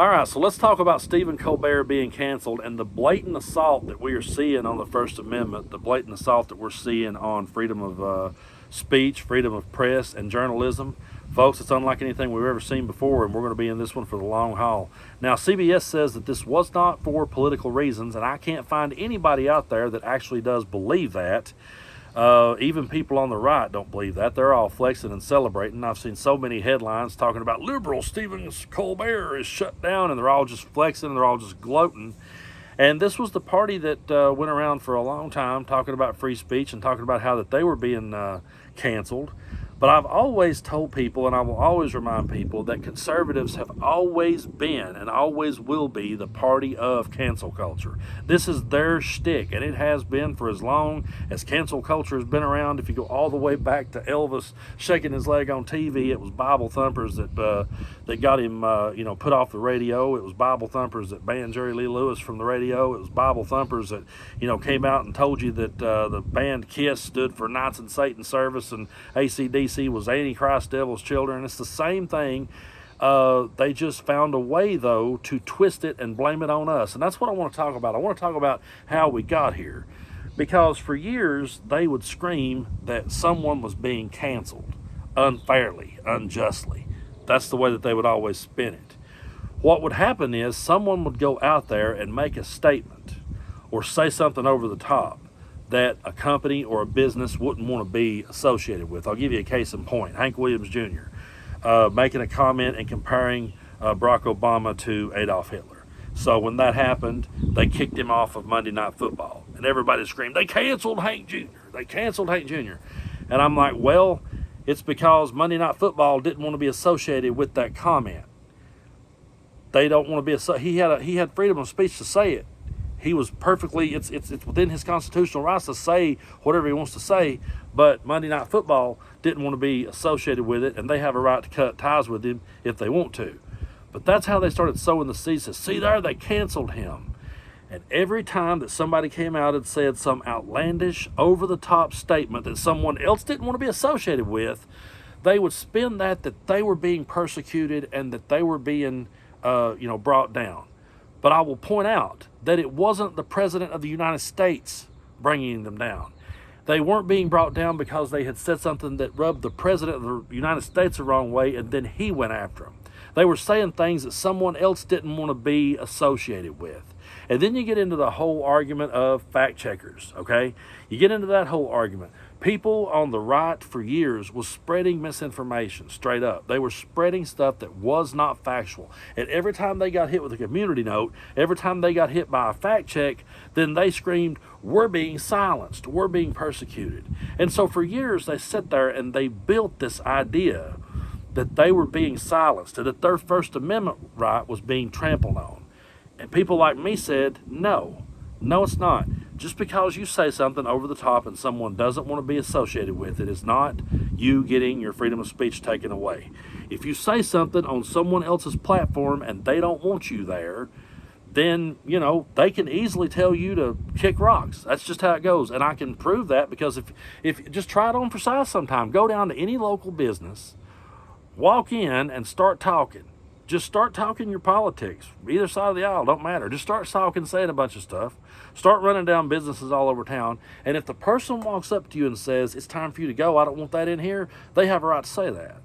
All right, so let's talk about Stephen Colbert being canceled and the blatant assault that we are seeing on the First Amendment, the blatant assault that we're seeing on freedom of speech, freedom of press, and journalism. Folks, it's unlike anything we've ever seen before, and we're going to be in this one for the long haul. Now, CBS says that this was not for political reasons, and I can't find anybody out there that actually does believe that. Even people on the right don't believe that. They're all flexing and celebrating. I've seen so many headlines talking about liberal Stephen Colbert is shut down, and they're all just flexing and they're all just gloating. And this was the party that went around for a long time talking about free speech and talking about how that they were being canceled. But I've always told people, and I will always remind people, that conservatives have always been and always will be the party of cancel culture. This is their shtick, and it has been for as long as cancel culture has been around. If you go all the way back to Elvis shaking his leg on TV, it was Bible thumpers that got him put off the radio. It was Bible thumpers that banned Jerry Lee Lewis from the radio. It was Bible thumpers that came out and told you that the band Kiss stood for Knights in Satan's Service and AC/DC was Antichrist, Devil's Children. It's the same thing. They just found a way, though, to twist it and blame it on us. And that's what I want to talk about. I want to talk about how we got here. Because for years, they would scream that someone was being canceled unfairly, unjustly. That's the way that they would always spin it. What would happen is someone would go out there and make a statement or say something over the top that a company or a business wouldn't want to be associated with. I'll give you a case in point. Hank Williams Jr. Making a comment and comparing Barack Obama to Adolf Hitler. So when that happened, they kicked him off of Monday Night Football. And everybody screamed, they canceled Hank Jr. They canceled Hank Jr. And I'm like, well, it's because Monday Night Football didn't want to be associated with that comment. They don't want to be associated. He had freedom of speech to say it. He was perfectly, it's within his constitutional rights to say whatever he wants to say, but Monday Night Football didn't want to be associated with it, and they have a right to cut ties with him if they want to. But that's how they started sowing the seeds. See there, they canceled him. And every time that somebody came out and said some outlandish, over-the-top statement that someone else didn't want to be associated with, they would spin that they were being persecuted and that they were being, brought down. But I will point out that it wasn't the President of the United States bringing them down. They weren't being brought down because they had said something that rubbed the President of the United States the wrong way, and then he went after them. They were saying things that someone else didn't want to be associated with. And then you get into the whole argument of fact checkers, okay? You get into that whole argument. People on the right for years was spreading misinformation straight up. They were spreading stuff that was not factual. And every time they got hit with a community note, every time they got hit by a fact check, then they screamed, we're being silenced, we're being persecuted. And so for years they sat there and they built this idea that they were being silenced and that their First Amendment right was being trampled on. And people like me said, no, it's not. Just because you say something over the top and someone doesn't want to be associated with it is not you getting your freedom of speech taken away. If you say something on someone else's platform and they don't want you there, then, they can easily tell you to kick rocks. That's just how it goes. And I can prove that because if just try it on for size sometime. Go down to any local business, walk in and start talking. Just start talking your politics. Either side of the aisle, don't matter. Just start talking, saying a bunch of stuff. Start running down businesses all over town. And if the person walks up to you and says, it's time for you to go, I don't want that in here, they have a right to say that.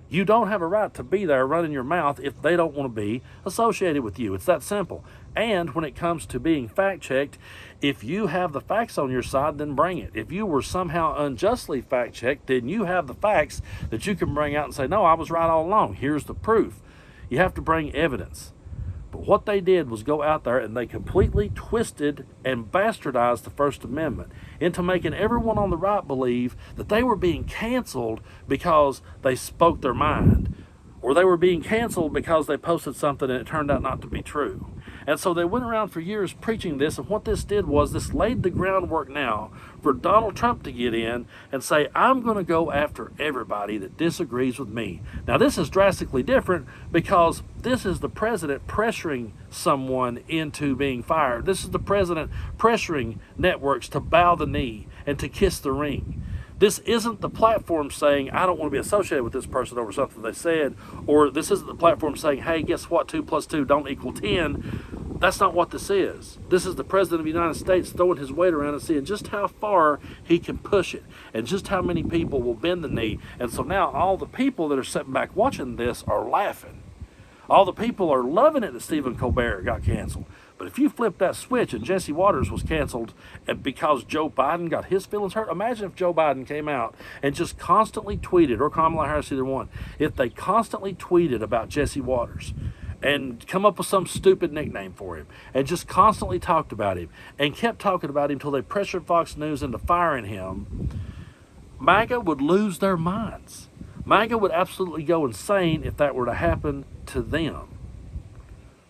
You don't have a right to be there running your mouth if they don't want to be associated with you. It's that simple. And when it comes to being fact-checked, if you have the facts on your side, then bring it. If you were somehow unjustly fact-checked, then you have the facts that you can bring out and say, no, I was right all along. Here's the proof. You have to bring evidence. But what they did was go out there and they completely twisted and bastardized the First Amendment into making everyone on the right believe that they were being canceled because they spoke their mind, or they were being canceled because they posted something and it turned out not to be true. And so they went around for years preaching this, and what this did was this laid the groundwork now for Donald Trump to get in and say, I'm going to go after everybody that disagrees with me. Now, this is drastically different because this is the president pressuring someone into being fired. This is the president pressuring networks to bow the knee and to kiss the ring. This isn't the platform saying, I don't want to be associated with this person over something they said, or this isn't the platform saying, hey, guess what, 2 plus 2 don't equal 10. That's not what this is. This is the President of the United States throwing his weight around and seeing just how far he can push it and just how many people will bend the knee. And so now all the people that are sitting back watching this are laughing. All the people are loving it that Stephen Colbert got canceled. But if you flip that switch and Jesse Waters was canceled and because Joe Biden got his feelings hurt, imagine if Joe Biden came out and just constantly tweeted, or Kamala Harris, either one, if they constantly tweeted about Jesse Waters and come up with some stupid nickname for him and just constantly talked about him and kept talking about him until they pressured Fox News into firing him, MAGA would lose their minds. MAGA would absolutely go insane if that were to happen to them.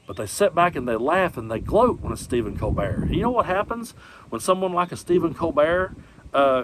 But they sit back and they laugh and they gloat when it's Stephen Colbert. And you know what happens when someone like a Stephen Colbert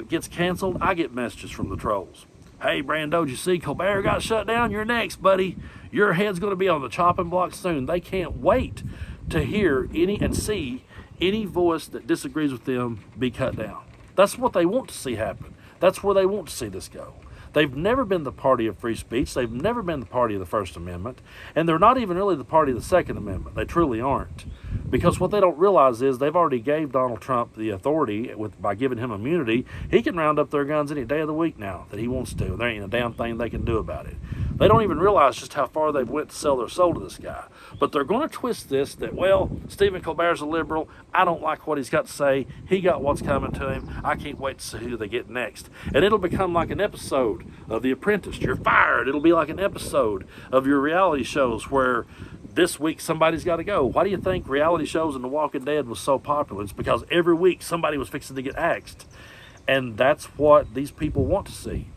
gets canceled? I get messages from the trolls. Hey, Brando, did you see Colbert got shut down? You're next, buddy. Your head's going to be on the chopping block soon. They can't wait to hear any and see any voice that disagrees with them be cut down. That's what they want to see happen. That's where they want to see this go. They've never been the party of free speech. They've never been the party of the First Amendment. And they're not even really the party of the Second Amendment. They truly aren't. Because what they don't realize is they've already gave Donald Trump the authority by giving him immunity. He can round up their guns any day of the week now that he wants to. And there ain't a damn thing they can do about it. They don't even realize just how far they've went to sell their soul to this guy. But they're going to twist this that, well, Stephen Colbert's a liberal. I don't like what he's got to say. He got what's coming to him. I can't wait to see who they get next. And it'll become like an episode of The Apprentice. You're fired. It'll be like an episode of your reality shows where this week somebody's got to go. Why do you think reality shows and The Walking Dead was so popular? It's because every week somebody was fixing to get axed. And that's what these people want to see.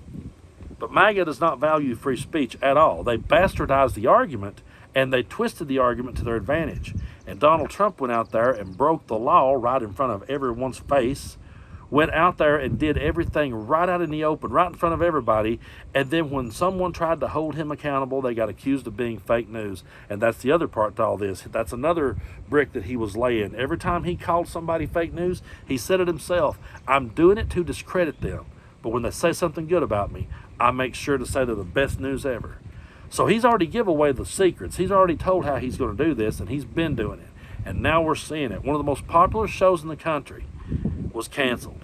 But MAGA does not value free speech at all. They bastardized the argument and they twisted the argument to their advantage. And Donald Trump went out there and broke the law right in front of everyone's face, went out there and did everything right out in the open, right in front of everybody. And then when someone tried to hold him accountable, they got accused of being fake news. And that's the other part to all this. That's another brick that he was laying. Every time he called somebody fake news, he said it himself. I'm doing it to discredit them. But when they say something good about me, I make sure to say they're the best news ever. So he's already given away the secrets. He's already told how he's going to do this, and he's been doing it. And now we're seeing it. One of the most popular shows in the country was canceled.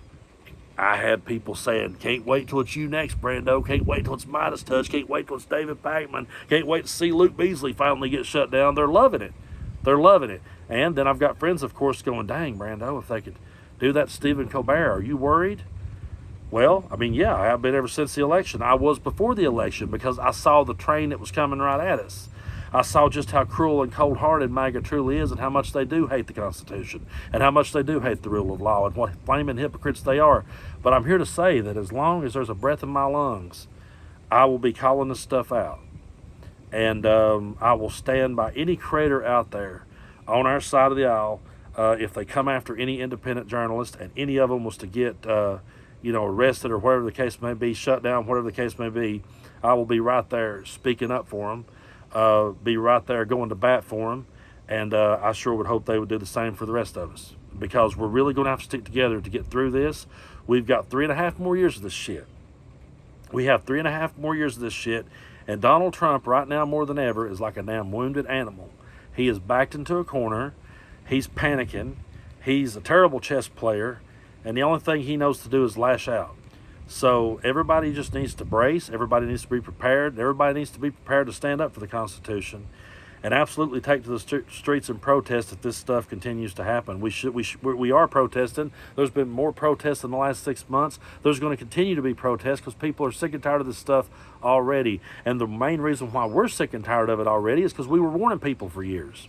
I had people saying, can't wait till it's you next, Brando. Can't wait till it's Midas Touch. Can't wait till it's David Pakman. Can't wait to see Luke Beasley finally get shut down. They're loving it. They're loving it. And then I've got friends, of course, going, dang, Brando, if they could do that to Stephen Colbert, are you worried? Well, I mean, yeah, I have been ever since the election. I was before the election because I saw the train that was coming right at us. I saw just how cruel and cold-hearted MAGA truly is and how much they do hate the Constitution and how much they do hate the rule of law and what flaming hypocrites they are. But I'm here to say that as long as there's a breath in my lungs, I will be calling this stuff out. And I will stand by any creator out there on our side of the aisle if they come after any independent journalist and any of them was to get arrested or whatever the case may be, shut down, whatever the case may be. I will be right there speaking up for them, be right there going to bat for them, and I sure would hope they would do the same for the rest of us, because we're really going to have to stick together to get through this. We've got 3.5 more years of this shit. We have 3.5 more years of this shit, and Donald Trump right now more than ever is like a damn wounded animal. He is backed into a corner. He's panicking. He's a terrible chess player. And the only thing he knows to do is lash out. So everybody just needs to brace. Everybody needs to be prepared. Everybody needs to be prepared to stand up for the Constitution and absolutely take to the streets and protest if this stuff continues to happen. We are protesting. There's been more protests in the last 6 months. There's going to continue to be protests because people are sick and tired of this stuff already. And the main reason why we're sick and tired of it already is because we were warning people for years.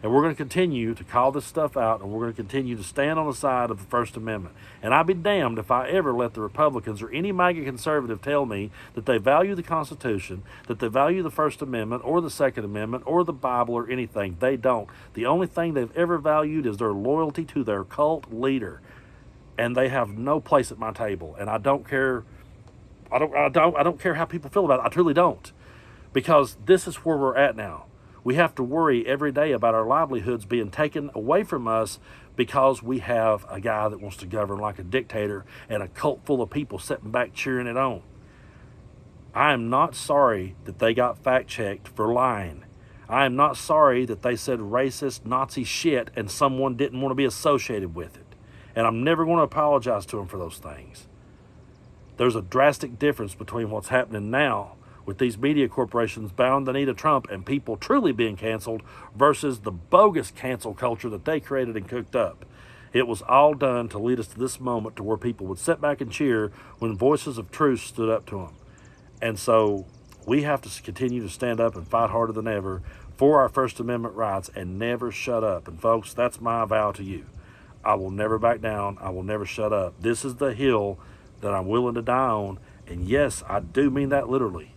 And we're going to continue to call this stuff out, and we're going to continue to stand on the side of the First Amendment. And I'd be damned if I ever let the Republicans or any MAGA conservative tell me that they value the Constitution, that they value the First Amendment or the Second Amendment or the Bible or anything. They don't. The only thing they've ever valued is their loyalty to their cult leader. And they have no place at my table. And I don't care. I don't care how people feel about it. I truly don't. Because this is where we're at now. We have to worry every day about our livelihoods being taken away from us because we have a guy that wants to govern like a dictator and a cult full of people sitting back cheering it on. I am not sorry that they got fact-checked for lying. I am not sorry that they said racist Nazi shit and someone didn't want to be associated with it. And I'm never going to apologize to them for those things. There's a drastic difference between what's happening now with these media corporations bound the knee to Trump and people truly being canceled versus the bogus cancel culture that they created and cooked up. It was all done to lead us to this moment to where people would sit back and cheer when voices of truth stood up to them. And so we have to continue to stand up and fight harder than ever for our First Amendment rights and never shut up. And folks, that's my vow to you. I will never back down. I will never shut up. This is the hill that I'm willing to die on. And yes, I do mean that literally.